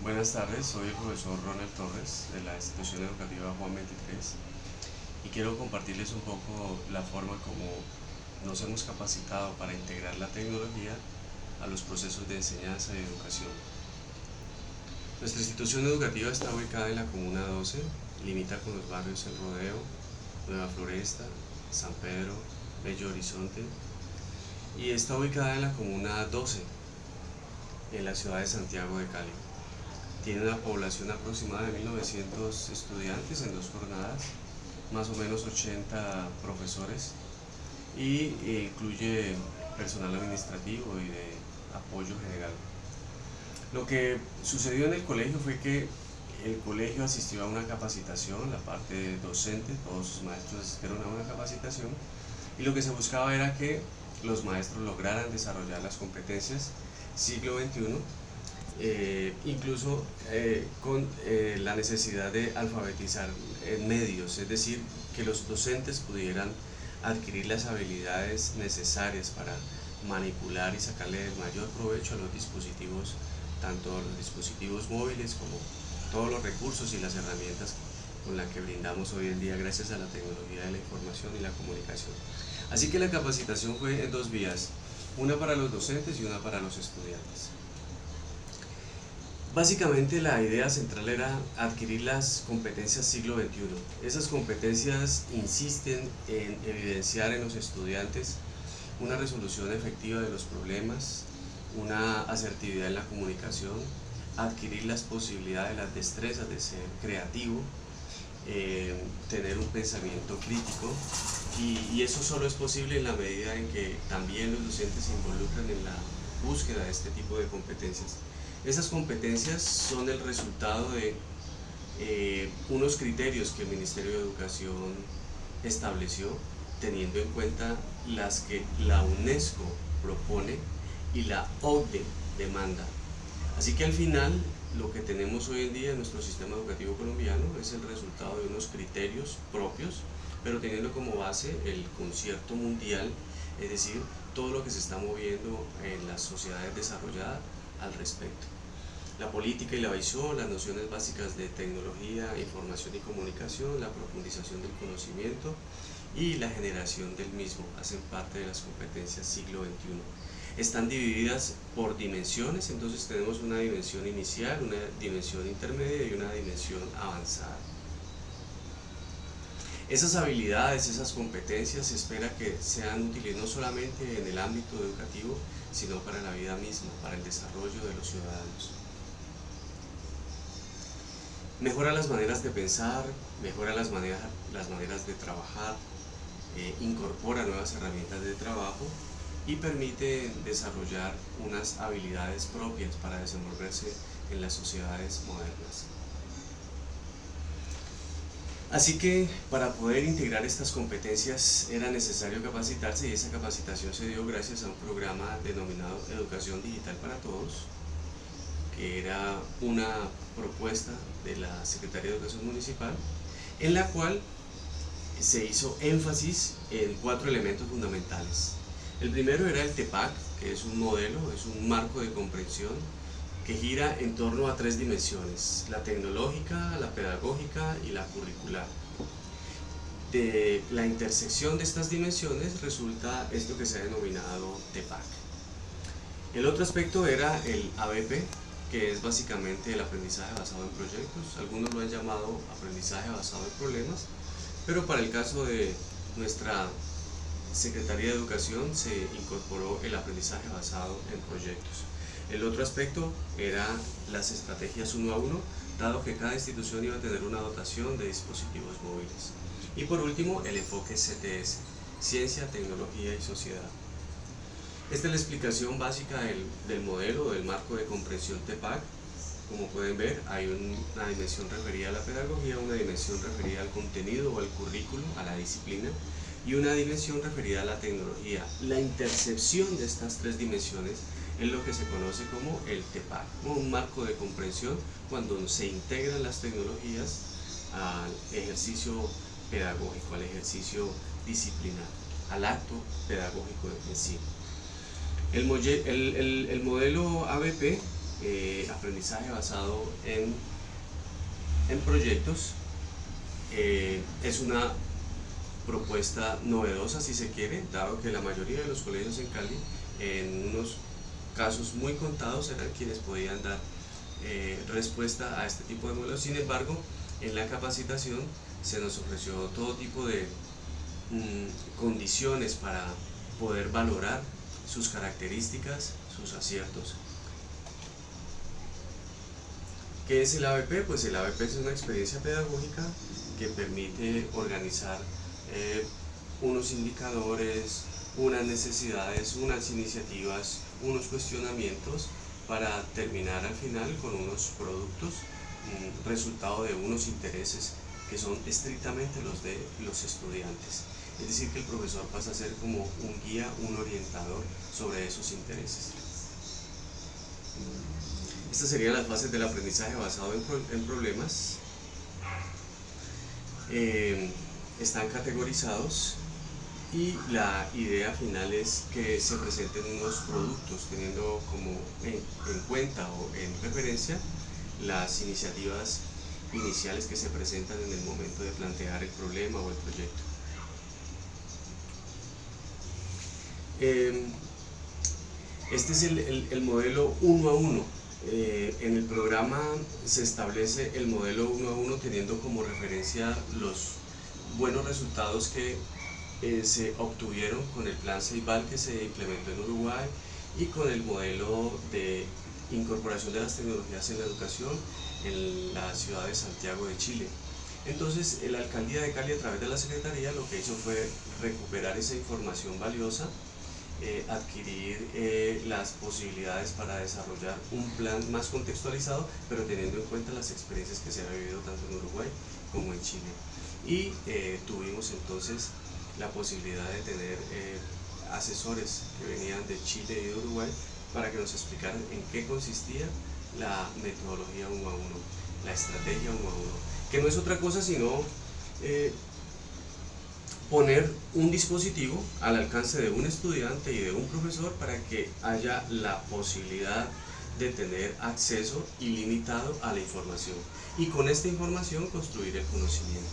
Buenas tardes, soy el profesor Ronald Torres de la institución educativa Juan 23 y quiero compartirles un poco la forma como nos hemos capacitado para integrar la tecnología a los procesos de enseñanza y educación. Nuestra institución educativa está ubicada en la Comuna 12, limita con los barrios El Rodeo, Nueva Floresta, San Pedro, Bello Horizonte, y está ubicada en la Comuna 12, en la ciudad de Santiago de Cali. Tiene una población aproximada de 1900 estudiantes en 2 jornadas, más o menos 80 profesores, y incluye personal administrativo y de apoyo general. Lo que sucedió en el colegio fue que el colegio asistió a una capacitación, la parte docente, todos sus maestros asistieron a una capacitación, y lo que se buscaba era que los maestros lograran desarrollar las competencias siglo XXI, incluso con la necesidad de alfabetizar en medios, es decir, que los docentes pudieran adquirir las habilidades necesarias para manipular y sacarle el mayor provecho a los dispositivos, tanto a los dispositivos móviles como todos los recursos y las herramientas con las que brindamos hoy en día gracias a la tecnología de la información y la comunicación. Así que la capacitación fue en 2 vías, una para los docentes y una para los estudiantes. Básicamente la idea central era adquirir las competencias siglo XXI. Esas competencias insisten en evidenciar en los estudiantes una resolución efectiva de los problemas, una asertividad en la comunicación, adquirir las posibilidades, las destrezas de ser creativo, tener un pensamiento crítico, y eso solo es posible en la medida en que también los docentes se involucran en la búsqueda de este tipo de competencias. Esas competencias son el resultado de unos criterios que el Ministerio de Educación estableció, teniendo en cuenta las que la UNESCO propone y la OCDE demanda. Así que al final, lo que tenemos hoy en día en nuestro sistema educativo colombiano es el resultado de unos criterios propios, pero teniendo como base el concierto mundial, es decir, todo lo que se está moviendo en las sociedades desarrolladas al respecto. La política y la visión, las nociones básicas de tecnología, información y comunicación, la profundización del conocimiento y la generación del mismo hacen parte de las competencias siglo XXI. Están divididas por dimensiones, entonces tenemos una dimensión inicial, una dimensión intermedia y una dimensión avanzada. Esas habilidades, esas competencias se espera que sean útiles no solamente en el ámbito educativo, sino para la vida misma, para el desarrollo de los ciudadanos. Mejora las maneras de pensar, mejora las maneras de trabajar, incorpora nuevas herramientas de trabajo y permite desarrollar unas habilidades propias para desenvolverse en las sociedades modernas. Así que para poder integrar estas competencias era necesario capacitarse, y esa capacitación se dio gracias a un programa denominado Educación Digital para Todos, que era una propuesta de la Secretaría de Educación Municipal, en la cual se hizo énfasis en 4 elementos fundamentales. El primero era el TEPAC, que es un modelo, es un marco de comprensión que gira en torno a 3 dimensiones: la tecnológica, la pedagógica y la curricular. De la intersección de estas dimensiones resulta esto que se ha denominado TEPAC. El otro aspecto era el ABP, que es básicamente el aprendizaje basado en proyectos. Algunos lo han llamado aprendizaje basado en problemas, pero para el caso de nuestra Secretaría de Educación se incorporó el aprendizaje basado en proyectos. El otro aspecto era las estrategias 1 a 1, dado que cada institución iba a tener una dotación de dispositivos móviles. Y por último, el enfoque CTS, Ciencia, Tecnología y Sociedad. Esta es la explicación básica del modelo, del marco de comprensión TEPAC. Como pueden ver, hay una dimensión referida a la pedagogía, una dimensión referida al contenido o al currículo, a la disciplina, y una dimensión referida a la tecnología. La intercepción de estas 3 dimensiones es lo que se conoce como el TEPAC, un marco de comprensión cuando se integran las tecnologías al ejercicio pedagógico, al ejercicio disciplinar, al acto pedagógico en sí. El modelo ABP aprendizaje basado en proyectos. Es una propuesta novedosa, si se quiere, dado que la mayoría de los colegios en Cali, en unos casos muy contados, eran quienes podían dar respuesta a este tipo de modelos. Sin embargo, en la capacitación se nos ofreció todo tipo de condiciones para poder valorar sus características, sus aciertos. ¿Qué es el ABP? Pues el ABP es una experiencia pedagógica que permite organizar unos indicadores, unas necesidades, unas iniciativas, unos cuestionamientos para terminar al final con unos productos, resultado de unos intereses que son estrictamente los de los estudiantes. Es decir, que el profesor pasa a ser como un guía, un orientador sobre esos intereses. Estas serían las fases del aprendizaje basado en problemas. Están categorizados y la idea final es que se presenten unos productos teniendo como en cuenta o en referencia las iniciativas iniciales que se presentan en el momento de plantear el problema o el proyecto. Este es el modelo 1 a 1. En el programa se establece el modelo 1 a 1 teniendo como referencia los buenos resultados que se obtuvieron con el plan Ceibal que se implementó en Uruguay y con el modelo de incorporación de las tecnologías en la educación en la ciudad de Santiago de Chile. Entonces, la Alcaldía de Cali, a través de la Secretaría, lo que hizo fue recuperar esa información valiosa, adquirir las posibilidades para desarrollar un plan más contextualizado, pero teniendo en cuenta las experiencias que se han vivido tanto en Uruguay como en Chile. Y tuvimos entonces la posibilidad de tener asesores que venían de Chile y de Uruguay para que nos explicaran en qué consistía la metodología 1 a 1, la estrategia 1 a 1, que no es otra cosa sino poner un dispositivo al alcance de un estudiante y de un profesor para que haya la posibilidad de tener acceso ilimitado a la información y con esta información construir el conocimiento.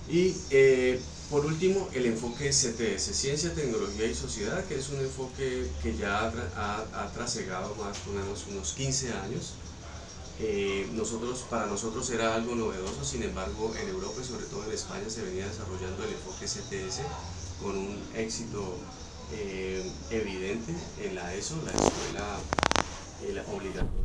Y por último, el enfoque CTS, Ciencia, Tecnología y Sociedad, que es un enfoque que ya ha trasegado más o menos unos 15 años. Para nosotros era algo novedoso, sin embargo en Europa y sobre todo en España se venía desarrollando el enfoque CTS con un éxito evidente en la ESO, la escuela obligatoria.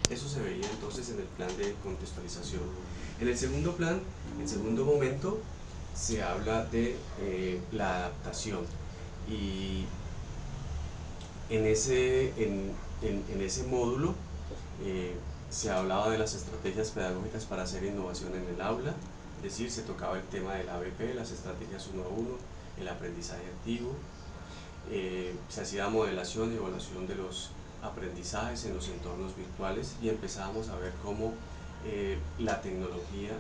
Eso se veía entonces en el plan de contextualización. En el segundo plan, el segundo momento, se habla de la adaptación y en ese módulo se hablaba de las estrategias pedagógicas para hacer innovación en el aula, es decir, se tocaba el tema del ABP, las estrategias 1 a 1, el aprendizaje activo, se hacía modelación y evaluación de los aprendizajes en los entornos virtuales y empezamos a ver cómo la tecnología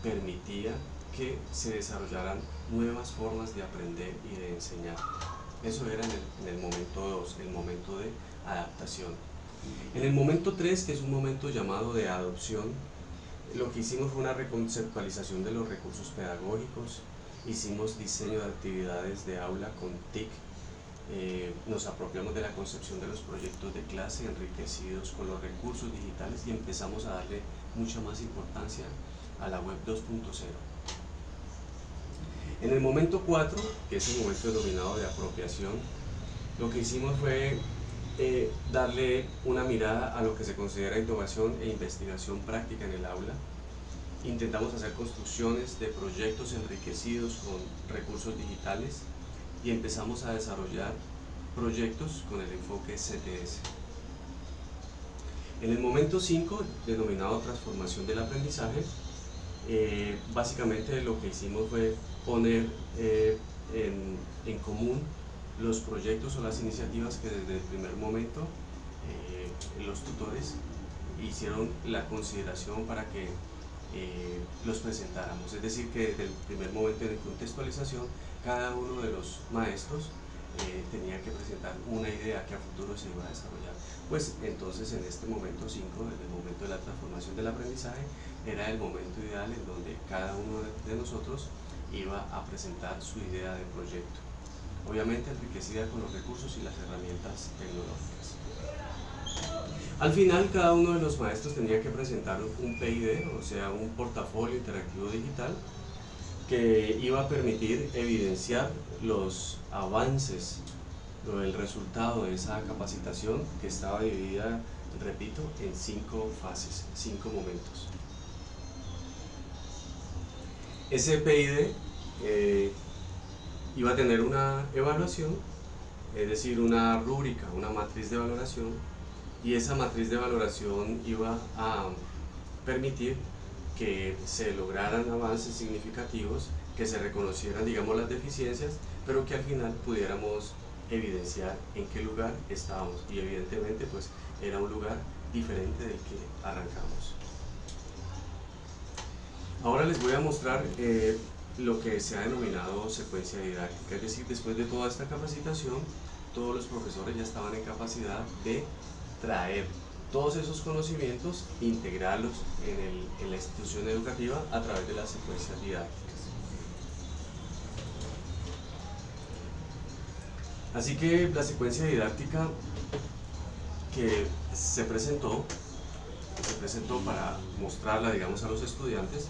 permitía que se desarrollaran nuevas formas de aprender y de enseñar. Eso era en el momento 2, el momento de adaptación. En el momento 3, que es un momento llamado de adopción, lo que hicimos fue una reconceptualización de los recursos pedagógicos, hicimos diseño de actividades de aula con TIC, nos apropiamos de la concepción de los proyectos de clase enriquecidos con los recursos digitales y empezamos a darle mucha más importancia a la web 2.0. En el momento 4, que es el momento denominado de apropiación, lo que hicimos fue darle una mirada a lo que se considera innovación e investigación práctica en el aula. Intentamos hacer construcciones de proyectos enriquecidos con recursos digitales y empezamos a desarrollar proyectos con el enfoque CTS. En el momento 5, denominado transformación del aprendizaje, básicamente lo que hicimos fue poner en común los proyectos o las iniciativas que desde el primer momento los tutores hicieron la consideración para que los presentáramos. Es decir, que desde el primer momento de contextualización, cada uno de los maestros tenía que presentar una idea que a futuro se iba a desarrollar. Pues entonces en este momento 5, desde el momento de la transformación del aprendizaje, era el momento ideal en donde cada uno de nosotros iba a presentar su idea de proyecto, obviamente enriquecida con los recursos y las herramientas tecnológicas. Al final, cada uno de los maestros tenía que presentar un PID, o sea, un portafolio interactivo digital, que iba a permitir evidenciar los avances, el resultado de esa capacitación, que estaba dividida, repito, en 5 fases, 5 momentos. Ese PID iba a tener una evaluación, es decir, una rúbrica, una matriz de valoración, y esa matriz de valoración iba a permitir que se lograran avances significativos, que se reconocieran, digamos, las deficiencias, pero que al final pudiéramos evidenciar en qué lugar estábamos, y evidentemente pues era un lugar diferente del que arrancamos. Ahora les voy a mostrar lo que se ha denominado secuencia didáctica, es decir, después de toda esta capacitación, todos los profesores ya estaban en capacidad de traer todos esos conocimientos e integrarlos en la institución educativa a través de las secuencias didácticas. Así que la secuencia didáctica que se presentó para mostrarla, digamos, a los estudiantes,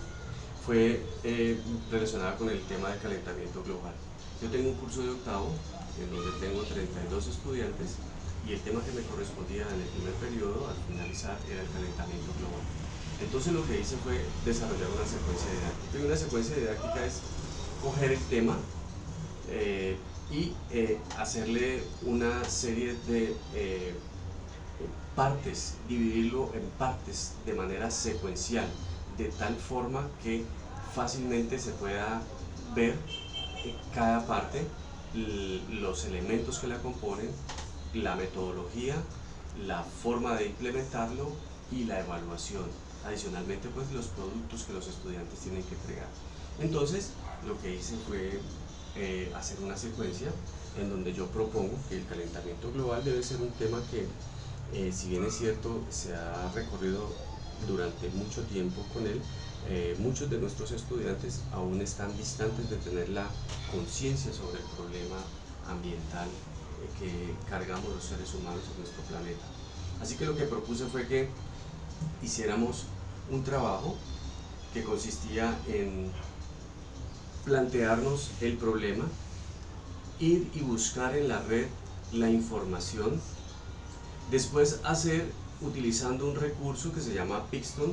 fue relacionada con el tema del calentamiento global. Yo tengo un curso de octavo en donde tengo 32 estudiantes y el tema que me correspondía en el primer periodo al finalizar era el calentamiento global. Entonces lo que hice fue desarrollar una secuencia didáctica. Y una secuencia didáctica es coger el tema y hacerle una serie de partes, dividirlo en partes de manera secuencial, de tal forma que fácilmente se pueda ver cada parte, los elementos que la componen, la metodología, la forma de implementarlo y la evaluación. Adicionalmente, pues los productos que los estudiantes tienen que entregar. Entonces, lo que hice fue hacer una secuencia en donde yo propongo que el calentamiento global debe ser un tema que, si bien es cierto, se ha recorrido durante mucho tiempo con él, muchos de nuestros estudiantes aún están distantes de tener la conciencia sobre el problema ambiental que cargamos los seres humanos en nuestro planeta. Así que lo que propuse fue que hiciéramos un trabajo que consistía en plantearnos el problema, ir y buscar en la red la información, después hacer, utilizando un recurso que se llama Pixton,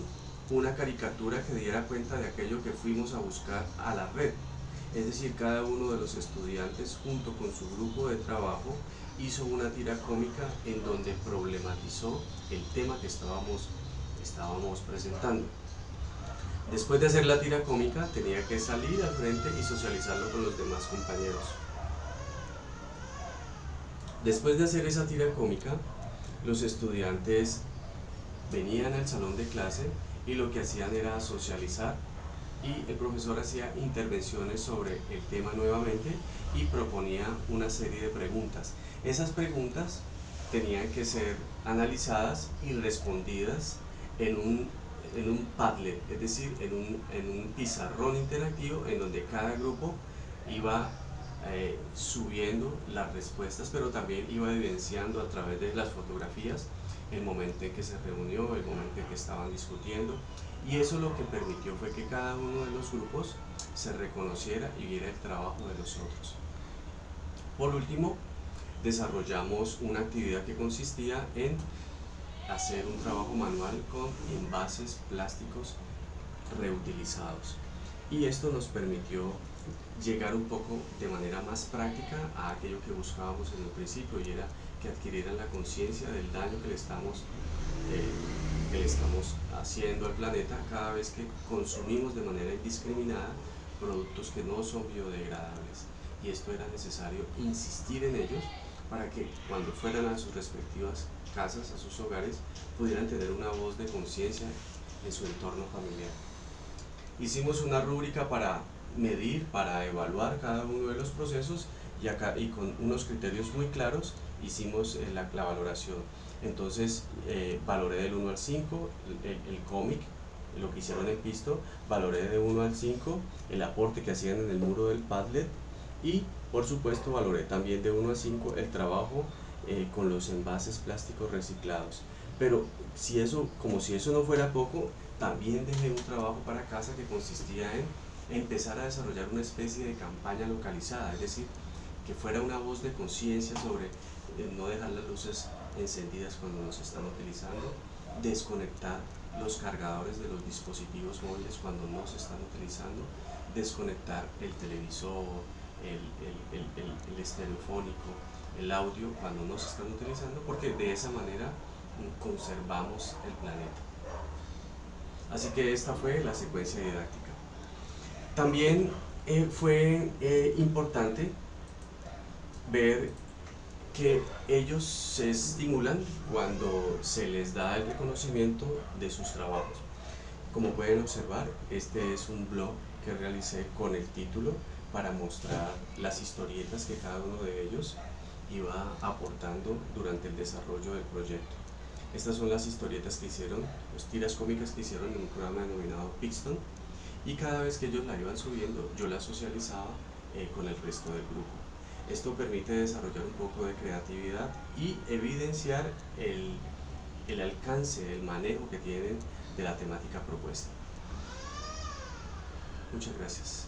una caricatura que diera cuenta de aquello que fuimos a buscar a la red. Es decir, cada uno de los estudiantes junto con su grupo de trabajo hizo una tira cómica en donde problematizó el tema que estábamos presentando. Después de hacer la tira cómica tenía que salir al frente y socializarlo con los demás compañeros. Después de hacer esa tira cómica, Los estudiantes venían al salón de clase y lo que hacían era socializar, y el profesor hacía intervenciones sobre el tema nuevamente y proponía una serie de preguntas. Esas preguntas tenían que ser analizadas y respondidas en un Padlet, es decir, en un pizarrón interactivo en donde cada grupo iba subiendo las respuestas, pero también iba evidenciando a través de las fotografías el momento en que se reunió, el momento en que estaban discutiendo, y eso lo que permitió fue que cada uno de los grupos se reconociera y viera el trabajo de los otros. Por último, desarrollamos una actividad que consistía en hacer un trabajo manual con envases plásticos reutilizados, y esto nos permitió llegar un poco de manera más práctica a aquello que buscábamos en el principio, y era que adquirieran la conciencia del daño que le estamos haciendo al planeta cada vez que consumimos de manera indiscriminada productos que no son biodegradables. Y esto era necesario insistir en ellos para que cuando fueran a sus respectivas casas, a sus hogares, pudieran tener una voz de conciencia en su entorno familiar. Hicimos una rúbrica para medir, para evaluar cada uno de los procesos, y con unos criterios muy claros hicimos la valoración. Entonces valoré del 1 al 5 el cómic, lo que hicieron en Pisto, valoré de 1 al 5 el aporte que hacían en el muro del Padlet, y por supuesto valoré también de 1 a 5 el trabajo con los envases plásticos reciclados. Pero como si eso no fuera poco, también dejé un trabajo para casa que consistía en empezar a desarrollar una especie de campaña localizada, es decir, que fuera una voz de conciencia sobre no dejar las luces encendidas cuando nos están utilizando, desconectar los cargadores de los dispositivos móviles cuando no se están utilizando, desconectar el televisor, el estereofónico, el audio cuando no se están utilizando, porque de esa manera conservamos el planeta. Así que esta fue la secuencia didáctica. También fue importante ver que ellos se estimulan cuando se les da el reconocimiento de sus trabajos. Como pueden observar, este es un blog que realicé con el título para mostrar las historietas que cada uno de ellos iba aportando durante el desarrollo del proyecto. Estas son las historietas que hicieron, las tiras cómicas que hicieron en un programa denominado Pixton, y cada vez que ellos la iban subiendo, yo la socializaba con el resto del grupo. Esto permite desarrollar un poco de creatividad y evidenciar el alcance, el manejo que tienen de la temática propuesta. Muchas gracias.